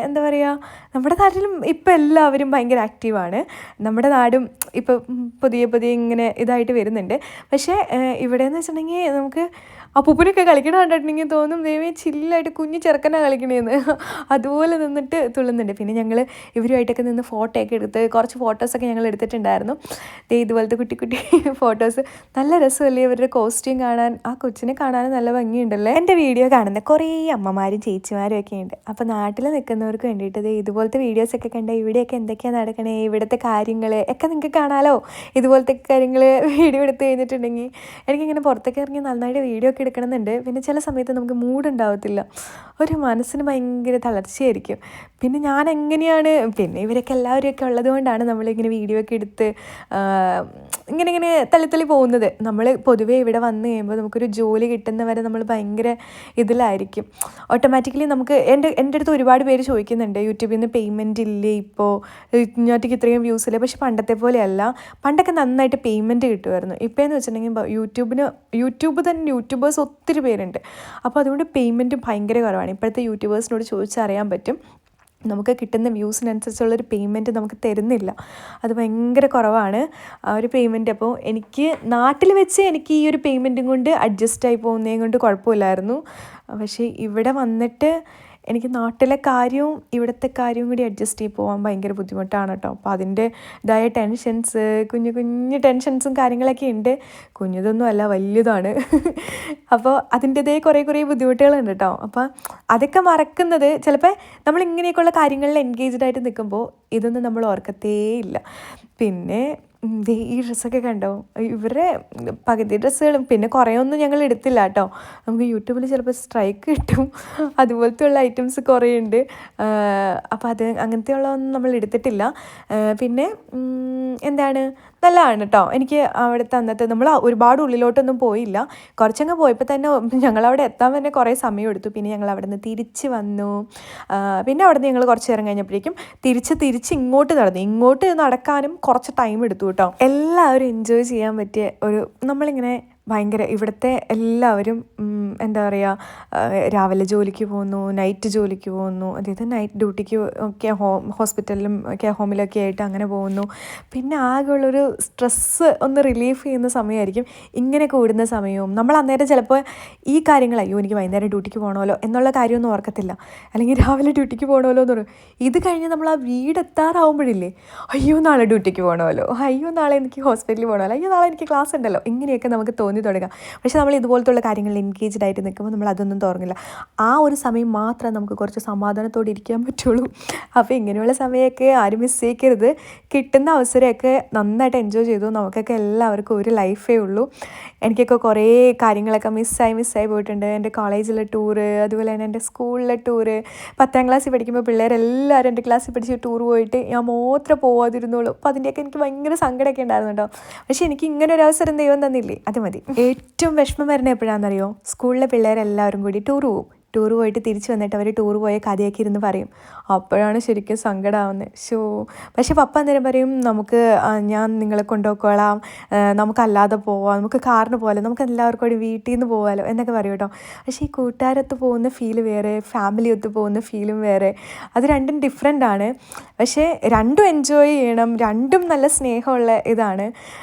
Speaker 1: എന്താ പറയുക, നമ്മുടെ നാട്ടിലും ഇപ്പം എല്ലാവരും ഭയങ്കര ആക്റ്റീവാണ്. നമ്മുടെ നാടും ഇപ്പം പുതിയ ഇങ്ങനെ ഇതായിട്ട് വരുന്നുണ്ട്. പക്ഷേ ഇവിടെയെന്ന് വെച്ചിട്ടുണ്ടെങ്കിൽ നമുക്ക് അപ്പൂപ്പനൊക്കെ കളിക്കണ കണ്ടിട്ടുണ്ടെങ്കിൽ തോന്നും ദൈവമേ ചില്ലായിട്ട് കുഞ്ഞു ചെറുക്കനാണ് കളിക്കണേന്ന്, അതുപോലെ നിന്നിട്ട് തുള്ളുന്നുണ്ട്. പിന്നെ ഞങ്ങൾ ഇവരുമായിട്ടൊക്കെ നിന്ന് ഫോട്ടോയൊക്കെ എടുത്ത് കുറച്ച് ഫോട്ടോസൊക്കെ ഞങ്ങൾ എടുത്തിട്ടുണ്ടായിരുന്നു. ഇതുപോലത്തെ കുട്ടി കുട്ടി ഫോട്ടോസ്. നല്ല രസമല്ലേ ഇവരുടെ കോസ്റ്റ്യൂം കാണാൻ, ആ കൊച്ചിനെ കാണാൻ നല്ല ഭംഗിയുണ്ടല്ലേ. എൻ്റെ വീഡിയോ കാണുന്ന കുറേ അമ്മമാരും ചേച്ചിമാരും ഒക്കെ ഉണ്ട്. അപ്പോൾ നാട്ടിൽ നിൽക്കുന്നവർക്ക് വേണ്ടിയിട്ട് ഇതുപോലത്തെ വീഡിയോസൊക്കെ കണ്ടാൽ ഇവിടെയൊക്കെ എന്തൊക്കെയാണ് നടക്കണേ, ഇവിടുത്തെ കാര്യങ്ങൾ ഒക്കെ നിങ്ങൾക്ക് കാണാമല്ലോ. ഇതുപോലത്തെ കാര്യങ്ങൾ വീഡിയോ എടുത്ത് കഴിഞ്ഞിട്ടുണ്ടെങ്കിൽ എനിക്കിങ്ങനെ പുറത്തൊക്കെ ഇറങ്ങി നന്നായിട്ട് വീഡിയോ ഒക്കെ എടുക്കണമെന്നുണ്ട്. പിന്നെ ചില സമയത്ത് നമുക്ക് മൂഡ് ഉണ്ടാവത്തില്ല, ഒരു മനസ്സിന് ഭയങ്കര തളർച്ചയായിരിക്കും. പിന്നെ ഞാൻ എങ്ങനെയാണ്, പിന്നെ ഇവരൊക്കെ എല്ലാവരെയൊക്കെ ഉള്ളത് കൊണ്ടാണ് നമ്മളിങ്ങനെ വീഡിയോ ഒക്കെ എടുത്ത് ഇങ്ങനെ തള്ളി പോകുന്നത്. നമ്മൾ പൊതുവേ ഇവിടെ വന്നു കഴിയുമ്പോൾ നമുക്കൊരു ജോലി കിട്ടുന്നവരെ നമ്മൾ ഭയങ്കര ഇതിലായിരിക്കും. ഓട്ടോമാറ്റിക്കലി നമുക്ക് എൻ്റെ അടുത്ത് ഒരുപാട് പേര് ചോദിക്കുന്നുണ്ട്, യൂട്യൂബിൽ നിന്ന് പേയ്മെൻറ്റ് ഇല്ലേ ഇപ്പോൾ, ഇങ്ങോട്ടേക്ക് ഇത്രയും വ്യൂസ് ഇല്ലേ. പക്ഷെ പണ്ടത്തെ പോലെയല്ല, പണ്ടൊക്കെ നന്നായിട്ട് പേയ്മെൻറ്റ് കിട്ടുമായിരുന്നു. ഇപ്പോൾ എന്ന് വെച്ചിട്ടുണ്ടെങ്കിൽ യൂട്യൂബേഴ്സ് ഒത്തിരി പേരുണ്ട്. അപ്പോൾ അതുകൊണ്ട് പേയ്മെൻറ്റ് ഭയങ്കര കുറവാണ്. ഇപ്പോഴത്തെ യൂട്യൂബേഴ്സിനോട് ചോദിച്ചറിയാൻ പറ്റും, നമുക്ക് കിട്ടുന്ന വ്യൂസിനനുസരിച്ചുള്ളൊരു പേയ്മെൻറ്റ് നമുക്ക് തരുന്നില്ല. അത് ഭയങ്കര കുറവാണ് ആ ഒരു പേയ്മെൻറ്റ്. അപ്പോൾ എനിക്ക് നാട്ടിൽ വെച്ച് എനിക്ക് ഈ ഒരു പേയ്മെൻറ്റും കൊണ്ട് അഡ്ജസ്റ്റായി പോകുന്നതും കൊണ്ട് കുഴപ്പമില്ലായിരുന്നു. പക്ഷേ ഇവിടെ വന്നിട്ട് എനിക്ക് നാട്ടിലെ കാര്യവും ഇവിടുത്തെ കാര്യവും കൂടി അഡ്ജസ്റ്റ് ചെയ്ത് പോകാൻ ഭയങ്കര ബുദ്ധിമുട്ടാണ് കേട്ടോ. അപ്പോൾ അതിൻ്റെതായ ടെൻഷൻസ്, കുഞ്ഞു ടെൻഷൻസും കാര്യങ്ങളൊക്കെ ഉണ്ട്. കുഞ്ഞിതൊന്നും അല്ല, വലിയതാണ്. അപ്പോൾ അതിൻ്റെതായ കുറേ ബുദ്ധിമുട്ടുകളുണ്ട് കേട്ടോ. അപ്പോൾ അതൊക്കെ മറക്കുന്നത് ചിലപ്പോൾ നമ്മളിങ്ങനെയൊക്കെയുള്ള കാര്യങ്ങളിൽ എൻഗേജ്ഡ് ആയിട്ട് നിൽക്കുമ്പോൾ ഇതൊന്നും നമ്മൾ ഓർക്കത്തേ ഇല്ല. പിന്നെ ഈ ഡ്രസ്സൊക്കെ കണ്ടോ, ഇവരുടെ പകുതി ഡ്രസ്സുകളും പിന്നെ കുറേയൊന്നും ഞങ്ങൾ എടുത്തില്ല കേട്ടോ. നമുക്ക് യൂട്യൂബിൽ ചിലപ്പോൾ സ്ട്രൈക്ക് കിട്ടും, അതുപോലത്തെ ഉള്ള ഐറ്റംസ് കുറേ ഉണ്ട്. അപ്പോൾ അങ്ങനത്തെ ഉള്ളതൊന്നും നമ്മൾ എടുത്തിട്ടില്ല. പിന്നെ എന്താണ്, നല്ലതാണ് കേട്ടോ. എനിക്ക് അവിടുത്തെ അന്നത്തെ നമ്മൾ ഒരുപാട് ഉള്ളിലോട്ടൊന്നും പോയില്ല, കുറച്ചങ്ങ് പോയപ്പോൾ തന്നെ ഞങ്ങളവിടെ എത്താൻ തന്നെ കുറേ സമയം എടുത്തു. പിന്നെ ഞങ്ങൾ അവിടെ നിന്ന് തിരിച്ച് വന്നു. പിന്നെ അവിടെ നിന്ന് ഞങ്ങൾ കുറച്ച് നേരം കഴിഞ്ഞപ്പോഴേക്കും തിരിച്ച് ഇങ്ങോട്ട് നടക്കാനും കുറച്ച് ടൈം എടുത്തു കേട്ടോ. എല്ലാവരും എൻജോയ് ചെയ്യാൻ പറ്റിയ നമ്മളിങ്ങനെ ഭയങ്കര ഇവിടുത്തെ എല്ലാവരും എന്താ പറയുക, രാവിലെ ജോലിക്ക് പോകുന്നു, നൈറ്റ് ജോലിക്ക് പോകുന്നു, അതായത് നൈറ്റ് ഡ്യൂട്ടിക്ക് ഒക്കെ ഹോസ്പിറ്റലിലും കെയർ ഹോമിലൊക്കെ ആയിട്ട് അങ്ങനെ പോകുന്നു. പിന്നെ ആകെയുള്ളൊരു സ്ട്രെസ്സ് ഒന്ന് റിലീഫ് ചെയ്യുന്ന സമയമായിരിക്കും ഇങ്ങനെ കൂടുന്ന സമയവും. നമ്മൾ അന്നേരം ചിലപ്പോൾ ഈ കാര്യങ്ങൾ, അയ്യോ എനിക്ക് വൈകുന്നേരം ഡ്യൂട്ടിക്ക് പോകണമല്ലോ എന്നുള്ള കാര്യമൊന്നും ഓർക്കത്തില്ല, അല്ലെങ്കിൽ രാവിലെ ഡ്യൂട്ടിക്ക് പോകണമല്ലോ എന്ന് പറയും. ഇത് കഴിഞ്ഞ് നമ്മൾ ആ വീടെത്താറാവുമ്പോഴില്ലേ, അയ്യോ നാളെ ഡ്യൂട്ടിക്ക് പോകണമല്ലോ, അയ്യോ നാളെ എനിക്ക് ഹോസ്പിറ്റലിൽ പോകണമല്ലോ, അയ്യോ നാളെ എനിക്ക് ക്ലാസ് ഉണ്ടല്ലോ, ഇങ്ങനെയൊക്കെ നമുക്ക് തോന്നി തുടങ്ങാം. പക്ഷെ നമ്മൾ ഇതുപോലത്തുള്ള കാര്യങ്ങളിൽ എൻഗേജ്ഡ് ആയിട്ട് നിൽക്കുമ്പോൾ നമ്മൾ അതൊന്നും തോന്നില്ല. ആ ഒരു സമയം മാത്രമേ നമുക്ക് കുറച്ച് സമാധാനത്തോടെ ഇരിക്കാൻ പറ്റുള്ളൂ. അപ്പോൾ ഇങ്ങനെയുള്ള സമയമൊക്കെ ആരും മിസ് ചെയ്യരുത്. കിട്ടുന്ന അവസരമൊക്കെ നന്നായിട്ട് എൻജോയ് ചെയ്തു. നമുക്കൊക്കെ എല്ലാവർക്കും ഒരു ലൈഫേ ഉള്ളൂ. എനിക്കൊക്കെ കുറേ കാര്യങ്ങളൊക്കെ മിസ്സായി പോയിട്ടുണ്ട്. എൻ്റെ കോളേജിലെ ടൂറ്, അതുപോലെ തന്നെ എൻ്റെ സ്കൂളിലെ ടൂറ്. 10ാം ക്ലാസ്സിൽ പഠിക്കുമ്പോൾ പിള്ളേരെല്ലാവരും എൻ്റെ ക്ലാസ്സിൽ പഠിച്ച് ടൂർ പോയിട്ട് ഞാൻ മാത്രം പോവാതിരുന്നുള്ളൂ. അപ്പോൾ അതിൻ്റെയൊക്കെ എനിക്ക് ഭയങ്കര സങ്കടമൊക്കെ ഉണ്ടായിരുന്നു കേട്ടോ. പക്ഷേ എനിക്ക് ഇങ്ങനെ ഒരു അവസരം ദൈവം തന്നില്ലേ, അത് മതി. ഏറ്റവും വിഷമം വരുന്നത് എപ്പോഴാണെന്നറിയോ, സ്കൂളിലെ പിള്ളേരെല്ലാവരും കൂടി ടൂർ പോയിട്ട് തിരിച്ച് വന്നിട്ട് അവർ ടൂർ പോയ കഥയൊക്കെ ഇരുന്ന് പറയും. അപ്പോഴാണ് ശരിക്കും സങ്കടമാവുന്നത്. പക്ഷേ പപ്പ അന്നേരം പറയും, ഞാൻ നിങ്ങളെ കൊണ്ടുപോയിക്കോളാം, നമുക്കല്ലാതെ പോവാം, നമുക്ക് കാറിന് പോകാമല്ലോ, നമുക്ക് എല്ലാവർക്കും കൂടി വീട്ടിൽ നിന്ന് പോകാമല്ലോ എന്നൊക്കെ പറയും കേട്ടോ. പക്ഷേ ഈ കൂട്ടുകാരൊത്ത് പോകുന്ന ഫീല് വേറെ, ഫാമിലി ഒത്ത് പോകുന്ന ഫീലും വേറെ, അത് രണ്ടും ഡിഫറെൻ്റ് ആണ്. പക്ഷേ രണ്ടും എൻജോയ് ചെയ്യണം, രണ്ടും നല്ല സ്നേഹമുള്ള ഇതാണ്.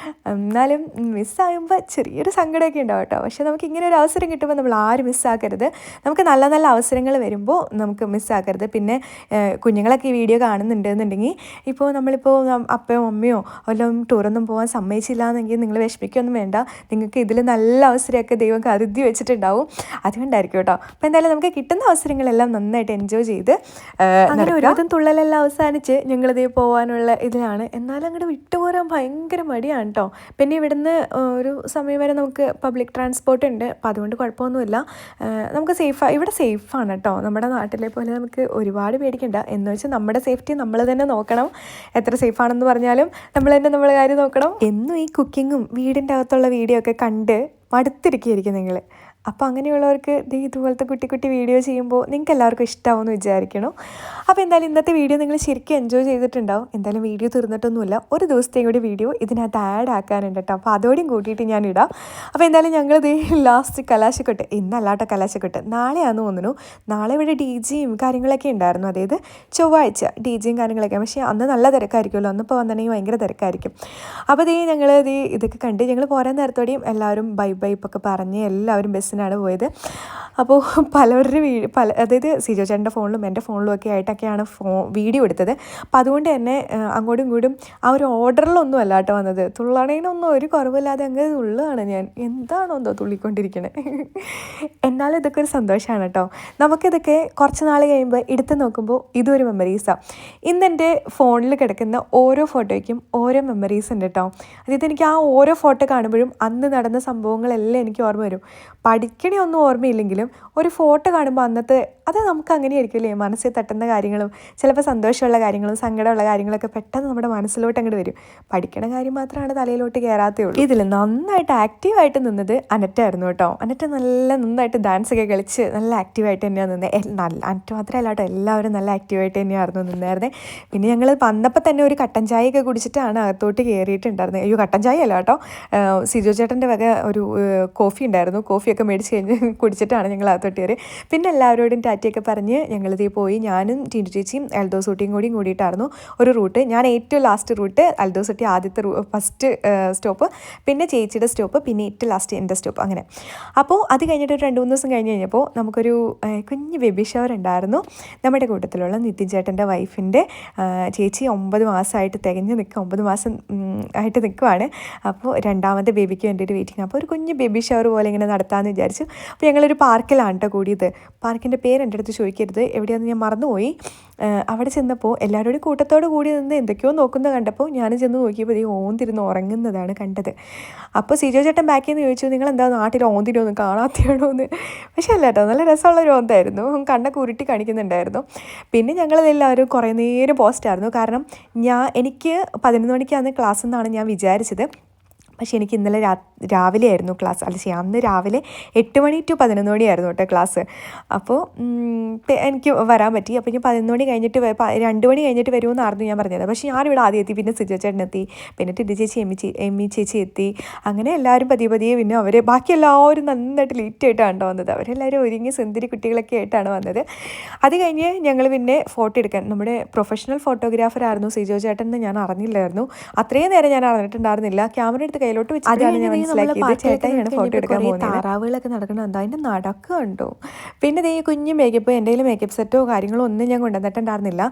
Speaker 1: എന്നാലും മിസ്സാകുമ്പോൾ ചെറിയൊരു സങ്കടമൊക്കെ ഉണ്ടാവും കേട്ടോ. പക്ഷേ നമുക്ക് ഇങ്ങനെ ഒരു അവസരം കിട്ടുമ്പോൾ നമ്മൾ ആരും മിസ്സാക്കരുത്. നമുക്ക് നല്ല നല്ല അവസരങ്ങൾ വരുമ്പോൾ നമുക്ക് മിസ്സാക്കരുത്. പിന്നെ കുഞ്ഞുങ്ങളൊക്കെ ഈ വീഡിയോ കാണുന്നുണ്ടെന്നുണ്ടെങ്കിൽ, ഇപ്പോൾ നമ്മളിപ്പോൾ അപ്പയോ അമ്മയോ വല്ലതും ടൂറൊന്നും പോകാൻ സമ്മതിച്ചില്ല എന്നെങ്കിൽ നിങ്ങൾ വിഷമിക്കൊന്നും വേണ്ട. നിങ്ങൾക്ക് ഇതിൽ നല്ല അവസരമൊക്കെ ദൈവം കരുതി വെച്ചിട്ടുണ്ടാവും, അതുകൊണ്ടായിരിക്കും കേട്ടോ. അപ്പോൾ എന്തായാലും നമുക്ക് കിട്ടുന്ന അവസരങ്ങളെല്ലാം നന്നായിട്ട് എൻജോയ് ചെയ്ത് അങ്ങനെ ഒരുവിധം തുള്ളലെല്ലാം അവസാനിച്ച് ഞങ്ങളിതേ പോകാനുള്ള ഇതിലാണ്. എന്നാലും അങ്ങോട്ട് വിട്ടുപോരാൻ ഭയങ്കര മടിയാണ് കേട്ടോ. പിന്നെ ഇവിടുന്ന് ഒരു സമയം വരെ നമുക്ക് പബ്ലിക് ട്രാൻസ്പോർട്ട് ഉണ്ട്, അപ്പോൾ അതുകൊണ്ട് കുഴപ്പമൊന്നുമില്ല. നമുക്ക് ഇവിടെ സേഫാണ് കേട്ടോ. നമ്മുടെ നാട്ടിലെ പോലെ നമുക്ക് ഒരുപാട് പേടിക്കണ്ട. എന്ന് വെച്ചാൽ നമ്മുടെ സേഫ്റ്റി നമ്മൾ തന്നെ നോക്കണം. എത്ര സേഫാണെന്ന് പറഞ്ഞാലും നമ്മൾ തന്നെ നമ്മളെ കാര്യം നോക്കണം. എന്നും ഈ കുക്കിങ്ങും വീടിൻ്റെ അകത്തുള്ള വീഡിയോ ഒക്കെ കണ്ട് മടുത്തിരിക്കുകയായിരിക്കും നിങ്ങൾ. അപ്പോൾ അങ്ങനെയുള്ളവർക്ക് ഇതുപോലത്തെ കുട്ടി കുട്ടി വീഡിയോ ചെയ്യുമ്പോൾ നിങ്ങൾക്ക് എല്ലാവർക്കും ഇഷ്ടമാവുമെന്ന് വിചാരിക്കണം. അപ്പോൾ എന്തായാലും ഇന്നത്തെ വീഡിയോ നിങ്ങൾ ശരിക്കും എൻജോയ് ചെയ്തിട്ടുണ്ടാവും. എന്തായാലും വീഡിയോ തീർന്നിട്ടൊന്നുമില്ല, ഒരു ദിവസത്തെയും കൂടി വീഡിയോ ഇതിനകത്ത് ആഡ് ആക്കാനുണ്ട് കേട്ടോ. അപ്പോൾ അതോടെയും കൂട്ടിയിട്ട് ഞാൻ ഇടാം. അപ്പോൾ എന്തായാലും ഞങ്ങളിത് ലാസ്റ്റ് കലാശക്കൊട്ട്, ഇന്നല്ലാട്ടോ കലാശക്കൊട്ട്, നാളെയാണെന്ന് തോന്നുന്നു. നാളെ ഇവിടെ DJയും കാര്യങ്ങളൊക്കെ ഉണ്ടായിരുന്നു, അതായത് ചൊവ്വാഴ്ച DJയും കാര്യങ്ങളൊക്കെ. പക്ഷേ അന്ന് നല്ല തിരക്കായിരിക്കുമല്ലോ, അന്നിപ്പോൾ വന്നിട്ടുണ്ടെങ്കിൽ ഭയങ്കര തിരക്കായിരിക്കും. അപ്പോൾ ഞങ്ങൾ ഇതൊക്കെ കണ്ട് ഞങ്ങൾ പോരാൻ നേരത്തോടെയും എല്ലാവരും ബൈ ഇപ്പൊക്കെ പറഞ്ഞ് എല്ലാവരും ബസ്സിനാണ് പോയത്. അപ്പോൾ പലവരുടെ അതായത് സിജോ ചേട്ടൻ്റെ ഫോണിലും എൻ്റെ ഫോണിലും ഒക്കെ ആയിട്ടൊക്കെയാണ് വീഡിയോ എടുത്തത്. അപ്പോൾ അതുകൊണ്ട് തന്നെ അങ്ങോട്ടും ഇങ്ങോട്ടും ആ ഒരു ഓർഡറിലൊന്നും അല്ല കേട്ടോ വന്നത്. തുള്ളണേനൊന്നും ഒരു കുറവില്ലാതെ അങ്ങ് തുള്ളുകയാണ് ഞാൻ. എന്താണോ എന്തോ തുള്ളിക്കൊണ്ടിരിക്കണേ. എന്നാലും ഇതൊക്കെ ഒരു സന്തോഷമാണ് കേട്ടോ. നമുക്കിതൊക്കെ കുറച്ച് നാൾ കഴിയുമ്പോൾ എടുത്ത് നോക്കുമ്പോൾ ഇതൊരു മെമ്മറീസാണ്. ഇന്നെൻ്റെ ഫോണിൽ കിടക്കുന്ന ഓരോ ഫോട്ടോയ്ക്കും ഓരോ മെമ്മറീസ് ഉണ്ട് കേട്ടോ. അതായത് എനിക്ക് ആ ഓരോ ഫോട്ടോ കാണുമ്പോഴും അന്ന് നടന്ന സംഭവങ്ങളെല്ലാം എനിക്ക് ഓർമ്മ വരും. പഠിക്കണയൊന്നും ഓർമ്മയില്ലെങ്കിലും ഒരു ഫോട്ടോ കാണുമ്പോൾ അന്നത്തെ അത് നമുക്ക് അങ്ങനെയായിരിക്കും മനസ്സിൽ തട്ടുന്ന കാര്യങ്ങളും ചിലപ്പോൾ സന്തോഷമുള്ള കാര്യങ്ങളും സങ്കടമുള്ള കാര്യങ്ങളൊക്കെ പെട്ടെന്ന് നമ്മുടെ മനസ്സിലോട്ട് അങ്ങോട്ട് വരും. പഠിക്കണ കാര്യം മാത്രമാണ് തലയിലോട്ട് കയറാത്തേ ഉള്ളൂ. ഇതിൽ നന്നായിട്ട് ആക്റ്റീവായിട്ട് നിന്നത് അനറ്റായിരുന്നു കേട്ടോ. അനറ്റ നന്നായിട്ട് ഡാൻസൊക്കെ കളിച്ച് നല്ല ആക്റ്റീവായിട്ട് തന്നെയാണ് നിന്നത്. അനറ്റ മാത്രമല്ല കേട്ടോ, എല്ലാവരും നല്ല ആക്റ്റീവായിട്ട് തന്നെയായിരുന്നു നിന്നായിരുന്നത്. പിന്നെ ഞങ്ങൾ വന്നപ്പോൾ തന്നെ ഒരു കട്ടൻ ചായയൊക്കെ കുടിച്ചിട്ടാണ് അകത്തോട്ട് കയറിയിട്ടുണ്ടായിരുന്നത്. അയ്യോ കട്ടൻ ചായ അല്ല കേട്ടോ, സിജോ ചേട്ടൻ്റെ വക ഒരു കോഫി ഉണ്ടായിരുന്നു. കോഫിയൊക്കെ മേടിച്ച് കഴിഞ്ഞ് കുടിച്ചിട്ടാണ് ഞങ്ങൾ അകത്തോട്ട് കയറി. പിന്നെ എല്ലാവരോടും ടാറ്റയൊക്കെ പറഞ്ഞ് ഞങ്ങളിതേ പോയി. ഞാനും ടിൻറ്റു ചേച്ചിയും എൽദോസൂട്ടിയും കൂടിയിട്ടായിരുന്നു ഒരു റൂട്ട്. ഞാൻ ഏറ്റവും ലാസ്റ്റ് റൂട്ട്, എൽദോസൂട്ടി ആദ്യത്തെ ഫസ്റ്റ് സ്റ്റോപ്പ്, പിന്നെ ചേച്ചിയുടെ സ്റ്റോപ്പ്, പിന്നെ ഏറ്റവും ലാസ്റ്റ് എൻ്റെ സ്റ്റോപ്പ്, അങ്ങനെ. അപ്പോൾ അത് കഴിഞ്ഞിട്ട് ഒരു 2-3 ദിവസം കഴിഞ്ഞപ്പോൾ നമുക്കൊരു കുഞ്ഞ് ബേബി ഷവർ ഉണ്ടായിരുന്നു. നമ്മുടെ കൂട്ടത്തിലുള്ള നിതിൻ ചേട്ടൻ്റെ വൈഫിൻ്റെ ചേച്ചി 9 മാസമായിട്ട് തികഞ്ഞ് നിൽക്കുക, 9 മാസം ആയിട്ട് നിൽക്കുവാണ്. അപ്പോൾ രണ്ടാമത്തെ ബേബിക്ക് വേണ്ടിയിട്ട് വെയിറ്റിംഗ്. അപ്പോൾ ഒരു കുഞ്ഞ് ബേബി ഷവർ പോലെ ഇങ്ങനെ നടത്താമെന്ന് വിചാരിച്ചു. അപ്പോൾ ഞങ്ങളൊരു പാർക്കിലാണ് കേട്ടോ കൂടിയത്. പാർക്കിൻ്റെ പേര് എൻ്റെ അടുത്ത് ചോദിക്കരുത്, എവിടെയാണെന്ന് ഞാൻ മറന്നുപോയി. അവിടെ ചെന്നപ്പോൾ എല്ലാവരോടും കൂട്ടത്തോട് കൂടി നിന്ന് എന്തൊക്കെയോ നോക്കുന്നത് കണ്ടപ്പോൾ ഞാൻ ചെന്ന് നോക്കിയപ്പോൾ ഓന്തിരുന്ന് ഉറങ്ങുന്നതാണ് കണ്ടത്. അപ്പോൾ സിജോ ചേട്ടൻ ബാക്കിൽ നിന്ന് ചോദിച്ചു, നിങ്ങൾ എന്താ നാട്ടിൽ ഓന്തിനൊന്നും കാണാത്തയാണോ എന്ന്. പക്ഷേ അല്ല കേട്ടോ, നല്ല രസമുള്ളൊരു ഓന്തായിരുന്നു, കണ്ണൊക്കെ ഉരുട്ടി കാണിക്കുന്നുണ്ടായിരുന്നു. പിന്നെ ഞങ്ങളെല്ലാവരും കുറേ നേരം പോസ്റ്റായിരുന്നു. കാരണം എനിക്ക് 11 മണിക്കാണ് ക്ലാസ് എന്നാണ് ഞാൻ വിചാരിച്ചത്. പക്ഷേ എനിക്ക് ഇന്നലെ രാവിലെ ആയിരുന്നു ക്ലാസ്, അന്ന് രാവിലെ 8 മണി ടു 11 മണിയായിരുന്നു കേട്ടോ ക്ലാസ്. അപ്പോൾ എനിക്ക് വരാൻ പറ്റി. അപ്പോൾ ഞാൻ 11 മണി കഴിഞ്ഞിട്ട് 2 മണി കഴിഞ്ഞിട്ട് വരുമെന്നായിരുന്നു ഞാൻ പറഞ്ഞത്. പക്ഷേ ഞാനിവിടെ ആദ്യം എത്തി, പിന്നെ സിജോ ചേട്ടൻ എത്തി, പിന്നെ ടിൻഡു ചേച്ചി എമ്മി ചേച്ചി എത്തി. അങ്ങനെ എല്ലാവരും പതിയെ പിന്നെ ബാക്കി എല്ലാവരും നന്നായിട്ട് ലേറ്റ് ആയിട്ടാണ് കണ്ടോ വന്നത്. അവരെല്ലാവരും ഒരുങ്ങി സുന്ദരി കുട്ടികളൊക്കെ ആയിട്ടാണ് വന്നത്. അത് കഴിഞ്ഞ് ഞങ്ങൾ പിന്നെ ഫോട്ടോ എടുക്കാൻ, നമ്മുടെ പ്രൊഫഷണൽ ഫോട്ടോഗ്രാഫർ ആയിരുന്നു സിജോ ചേട്ടൻ എന്ന് ഞാൻ അറിഞ്ഞില്ലായിരുന്നു. അത്രയും നേരം ഞാൻ അറിഞ്ഞിട്ടുണ്ടായിരുന്നില്ല. ക്യാമറ എടുത്ത് കയ്യിലോട്ട് വെച്ചിട്ടാണ് ഞാൻ മനസ്സിലാക്കിയത് ചേട്ടായിയാണ് ഫോട്ടോ എടുക്കാൻ പോകുന്നത്. താറാവുകളൊക്കെ നടക്കണുണ്ടോ, അതിൻ്റെ നടക്കുന്നുണ്ടോ. പിന്നെ ഈ കുഞ്ഞ് മേക്കപ്പ്, എൻ്റെ കയ്യിൽ മേക്കപ്പ് സെറ്റോ കാര്യങ്ങളോ ഒന്നും ഞാൻ കൊണ്ടുവന്നിട്ടുണ്ടായിരുന്നില്ല.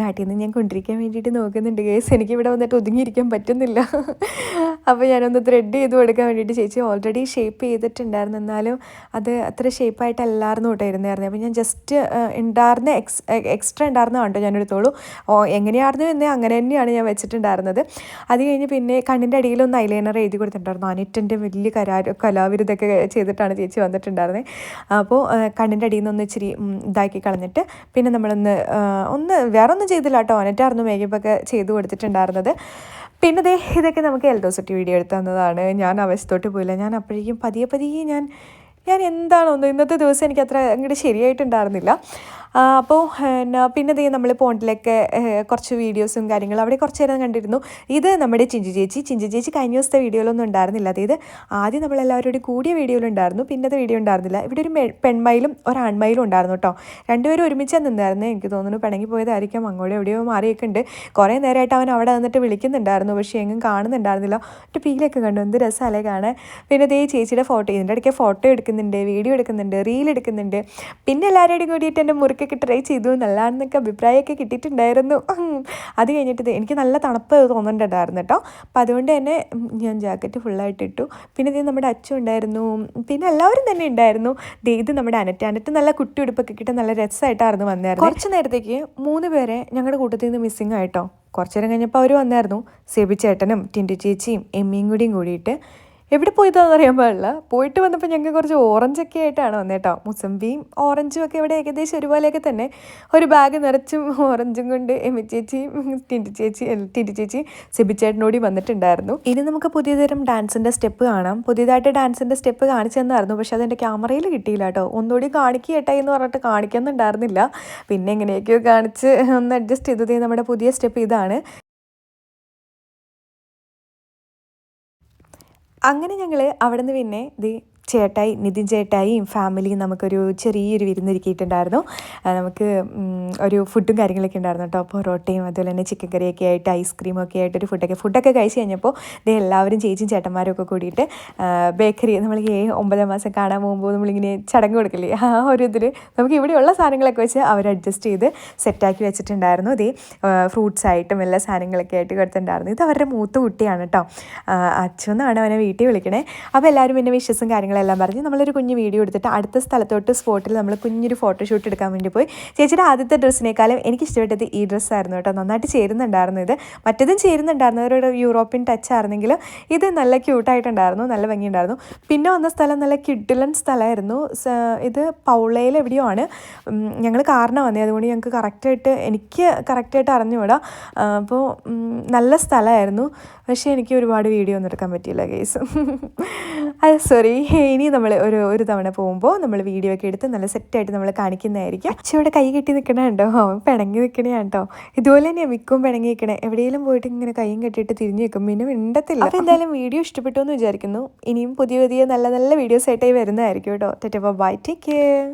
Speaker 1: നാട്ടിൽ നിന്ന് ഞാൻ കൊണ്ടിരിക്കാൻ വേണ്ടിയിട്ട് നോക്കുന്നുണ്ട് കേസ്. എനിക്കിവിടെ വന്നിട്ട് ഒതുങ്ങിയിരിക്കാൻ പറ്റുന്നില്ല. അപ്പോൾ ഞാനൊന്ന് ത്രെഡ് ചെയ്ത് കൊടുക്കാൻ വേണ്ടിയിട്ട് ചേച്ചി ഓൾറെഡി ഷേപ്പ് ചെയ്തിട്ടുണ്ടായിരുന്നു. എന്നാലും അത് അത്ര ഷേപ്പായിട്ടല്ലായിരുന്നു കേട്ടോ ഇരുന്നായിരുന്നു. അപ്പോൾ ഞാൻ ജസ്റ്റ് ഉണ്ടായിരുന്ന എക്സ്ട്രാ ഉണ്ടായിരുന്ന കണ്ടോ ഞാൻ എടുത്തോളൂ. എങ്ങനെയായിരുന്നു എന്ന് അങ്ങനെ തന്നെയാണ് ഞാൻ വെച്ചിട്ടുണ്ടായിരുന്നത്. അത് കഴിഞ്ഞ് പിന്നെ കണ്ണിൻ്റെ അടിയിലൊന്ന് ഐലൈനർ എഴുതി കൊടുത്തിട്ടുണ്ടായിരുന്നു. അനിറ്റൻ്റെ വലിയ കലാവിരുതൊക്കെ ചെയ്തിട്ടാണ് ചേച്ചി വന്നിട്ടുണ്ടായിരുന്നത്. അപ്പോൾ കണ്ണിൻ്റെ അടിയിൽ നിന്ന് ഇച്ചിരി ഇതാക്കി കളഞ്ഞിട്ട് പിന്നെ നമ്മളൊന്ന് വേറെ ഒന്നും ചെയ്തില്ല കേട്ടോ. അനിറ്റായിരുന്നു മേക്കപ്പൊക്കെ ചെയ്ത് കൊടുത്തിട്ടുണ്ടായിരുന്നത്. പിന്നെ ഇതൊക്കെ നമുക്ക് എൽദോസൊട്ടി വീഡിയോ എടുത്തു തന്നതാണ്. ഞാൻ അവസ്ഥത്തോട്ട് പോയില്ല. ഞാൻ അപ്പോഴേക്കും പതിയെ ഞാൻ എന്താണോ ഇന്നത്തെ ദിവസം എനിക്ക് അത്ര അങ്ങോട്ട് ശരിയായിട്ടുണ്ടായിരുന്നില്ല. അപ്പോൾ പിന്നെ നമ്മൾ പോണ്ടിലൊക്കെ കുറച്ച് വീഡിയോസും കാര്യങ്ങളും അവിടെ കുറച്ച് നേരം കണ്ടിരുന്നു. ഇത് നമ്മുടെ ചിഞ്ചു ചേച്ചി കഴിഞ്ഞ ദിവസത്തെ വീഡിയോയിലൊന്നും ഉണ്ടായിരുന്നില്ല. അതായത് ആദ്യം നമ്മളെല്ലാവരോടും കൂടിയ വീഡിയോയിലുണ്ടായിരുന്നു, പിന്നത്തെ വീഡിയോ ഉണ്ടായിരുന്നില്ല. ഇവിടെ ഒരു പെൺമയിലും ഒരാൺമയിലും ഉണ്ടായിരുന്നു കേട്ടോ. രണ്ടുപേരും ഒരുമിച്ച് നിന്നായിരുന്നു. എനിക്ക് തോന്നുന്നു പിണങ്ങി പോയതായിരിക്കാം, അങ്ങോട്ട് എവിടെയോ മാറിയൊക്കെ ഉണ്ട്. കുറേ നേരമായിട്ട് അവൻ അവിടെ നിന്നിട്ട് വിളിക്കുന്നുണ്ടായിരുന്നു, പക്ഷേ എങ്ങും കാണുന്നുണ്ടായിരുന്നില്ല. ഒരു പീലൊക്കെ കണ്ടു, എന്ത് രസമല്ലേ കാണാൻ. പിന്നെ ചേച്ചിയുടെ ഫോട്ടോ, ഇതിൻ്റെ ഇടയ്ക്ക് ഫോട്ടോ എടുക്കുന്നുണ്ട്, വീഡിയോ എടുക്കുന്നുണ്ട്, റീൽ എടുക്കുന്നുണ്ട്. പിന്നെ എല്ലാവരോടും കൂടിയിട്ട് എൻ്റെ മുറുക്കൊക്കെ ട്രൈ ചെയ്തു, നല്ലതാണെന്നൊക്കെ അഭിപ്രായമൊക്കെ കിട്ടിയിട്ടുണ്ടായിരുന്നു. അത് കഴിഞ്ഞിട്ട് എനിക്ക് നല്ല തണുപ്പ് തോന്നുന്നുണ്ടായിരുന്നു കേട്ടോ. അപ്പം അതുകൊണ്ട് തന്നെ ഞാൻ ജാക്കറ്റ് ഫുള്ളായിട്ട് ഇട്ടു. പിന്നെ നമ്മുടെ അച്ഛൻ ഉണ്ടായിരുന്നു, പിന്നെ എല്ലാവരും തന്നെ ഉണ്ടായിരുന്നു. ഇത് നമ്മുടെ അനറ്റ് നല്ല കുട്ടി ഉടുപ്പൊക്കെ കിട്ടി നല്ല രസമായിട്ടായിരുന്നു വന്നായിരുന്നു. കുറച്ച് നേരത്തേക്ക് 3 പേരെ ഞങ്ങളുടെ കൂട്ടത്തിൽ നിന്ന് മിസ്സിങ് ആയിട്ടോ. കുറച്ച് നേരം കഴിഞ്ഞപ്പോൾ അവർ വന്നായിരുന്നു. സേബി ചേട്ടനും ടിൻഡു ചേച്ചിയും എമ്മിയും കൂടിയിട്ട് എവിടെ പോയതാണെന്ന് അറിയാൻ പാടില്ല. പോയിട്ട് വന്നപ്പോൾ ഞങ്ങൾക്ക് കുറച്ച് ഓറഞ്ചൊക്കെ ആയിട്ടാണ് വന്നേട്ടോ. മുസമ്പിയും ഓറഞ്ചും ഒക്കെ ഇവിടെ ഏകദേശം ഒരുപോലെയൊക്കെ തന്നെ. ഒരു ബാഗ് നിറച്ചും ഓറഞ്ചും കൊണ്ട് എമ്മി ചേച്ചിയും ടിൻഡു ചേച്ചി സെബിച്ചേട്ടനോടി വന്നിട്ടുണ്ടായിരുന്നു. ഇനി നമുക്ക് പുതിയതരം ഡാൻസിൻ്റെ സ്റ്റെപ്പ് കാണാം. പുതിയതായിട്ട് ഡാൻസിൻ്റെ സ്റ്റെപ്പ് കാണിച്ചു തന്നായിരുന്നു, പക്ഷെ അതെൻ്റെ ക്യാമറയിൽ കിട്ടിയില്ല കേട്ടോ. ഒന്നുകൂടി കാണിക്കേട്ടായി എന്ന് പറഞ്ഞിട്ട് കാണിക്കുന്നുണ്ടായിരുന്നില്ല. പിന്നെ എങ്ങനെയൊക്കെയോ കാണിച്ച് ഒന്ന് അഡ്ജസ്റ്റ് ചെയ്തത്. നമ്മുടെ പുതിയ സ്റ്റെപ്പ് ഇതാണ്. അങ്ങനെ ഞങ്ങൾ അവിടെ നിന്ന് പിന്നെ നിതിൻ ചേട്ടായിയും ഫാമിലിയും നമുക്കൊരു ചെറിയൊരു വിരുന്നൊരുക്കിയിട്ടുണ്ടായിരുന്നു. നമുക്ക് ഒരു ഫുഡും കാര്യങ്ങളൊക്കെ ഉണ്ടായിരുന്നു കേട്ടോ. പൊറോട്ടയും അതുപോലെ തന്നെ ചിക്കൻ കറിയൊക്കെ ആയിട്ട് ഐസ്ക്രീമൊക്കെ ആയിട്ടൊരു ഫുഡൊക്കെ കഴിച്ച് കഴിഞ്ഞപ്പോൾ എല്ലാവരും ചേച്ചിയും ചേട്ടന്മാരും ഒക്കെ കൂടിയിട്ട് ബേക്കറി, നമ്മൾ 9 മാസം കാണാൻ പോകുമ്പോൾ നമ്മളിങ്ങനെ ചടങ്ങ് കൊടുക്കില്ലേ, ആ ഒരു ഇതിൽ നമുക്ക് ഇവിടെയുള്ള സാധനങ്ങളൊക്കെ വെച്ച് അവർ അഡ്ജസ്റ്റ് ചെയ്ത് സെറ്റാക്കി വെച്ചിട്ടുണ്ടായിരുന്നു. ഫ്രൂട്ട്സ് ആയിട്ടും എല്ലാ സാധനങ്ങളൊക്കെ ആയിട്ട് കൊടുത്തിട്ടുണ്ടായിരുന്നു. ഇത് അവരുടെ മൂത്ത കുട്ടിയാണ് കേട്ടോ. അച്ഛനാണ് അവനെ വീട്ടിൽ വിളിക്കണേ. അപ്പോൾ എല്ലാവരും പിന്നെ വിഷസും കാര്യങ്ങളെല്ലാം പറഞ്ഞ് നമ്മളൊരു കുഞ്ഞ് വീഡിയോ എടുത്തിട്ട് അടുത്ത സ്ഥലത്തോട്ട് സ്പോട്ടിൽ നമ്മൾ കുഞ്ഞൊരു ഫോട്ടോഷൂട്ട് എടുക്കാൻ വേണ്ടി പോയി. ചേച്ചിയുടെ ആദ്യത്തെ ഡ്രസ്സിനേക്കാളും എനിക്ക് ഇഷ്ടപ്പെട്ടത് ഈ ഡ്രസ്സായിരുന്നു കേട്ടോ. നന്നായിട്ട് ചേരുന്നുണ്ടായിരുന്നു. ഇത് മറ്റേതും ചേരുന്നുണ്ടായിരുന്നു, ഒരു യൂറോപ്യൻ ടച്ച് ആയിരുന്നെങ്കിലും ഇത് നല്ല ക്യൂട്ടായിട്ടുണ്ടായിരുന്നു, നല്ല ഭംഗിയുണ്ടായിരുന്നു. പിന്നെ വന്ന സ്ഥലം നല്ല കിഡിലൻ സ്ഥലമായിരുന്നു. ഇത് പൗളയിൽ എവിടെയോ ആണ്. ഞങ്ങൾ കാറിനാണ് വന്നത്, അതുകൊണ്ട് ഞങ്ങൾക്ക് എനിക്ക് കറക്റ്റായിട്ട് അറിഞ്ഞുകൂടാ. അപ്പോൾ നല്ല സ്ഥലമായിരുന്നു, പക്ഷേ എനിക്ക് ഒരുപാട് വീഡിയോ ഒന്നും എടുക്കാൻ പറ്റിയില്ല ഗൈസ്. സോറി. ഇനി നമ്മൾ ഒരു തവണ പോകുമ്പോൾ നമ്മൾ വീഡിയോ ഒക്കെ എടുത്ത് നല്ല സെറ്റായിട്ട് നമ്മൾ കാണിക്കുന്നതായിരിക്കും. അച്ഛവിടെ കൈ കെട്ടി നിൽക്കണ കേട്ടോ, പിണങ്ങി നിൽക്കണേ കേട്ടോ. ഇതുപോലെ തന്നെ മിക്കും പിണങ്ങി നിൽക്കണേ. എവിടെയെങ്കിലും പോയിട്ട് ഇങ്ങനെ കൈയും കെട്ടിയിട്ട് തിരിഞ്ഞു നിൽക്കും, പിന്നെ മിണ്ടത്തില്ല. അപ്പോൾ എന്തായാലും വീഡിയോ ഇഷ്ടപ്പെട്ടു എന്ന് വിചാരിക്കുന്നു. ഇനിയും പുതിയ നല്ല വീഡിയോസ് ആയിട്ടായി വരുന്നതായിരിക്കും കേട്ടോ. Bye, take care.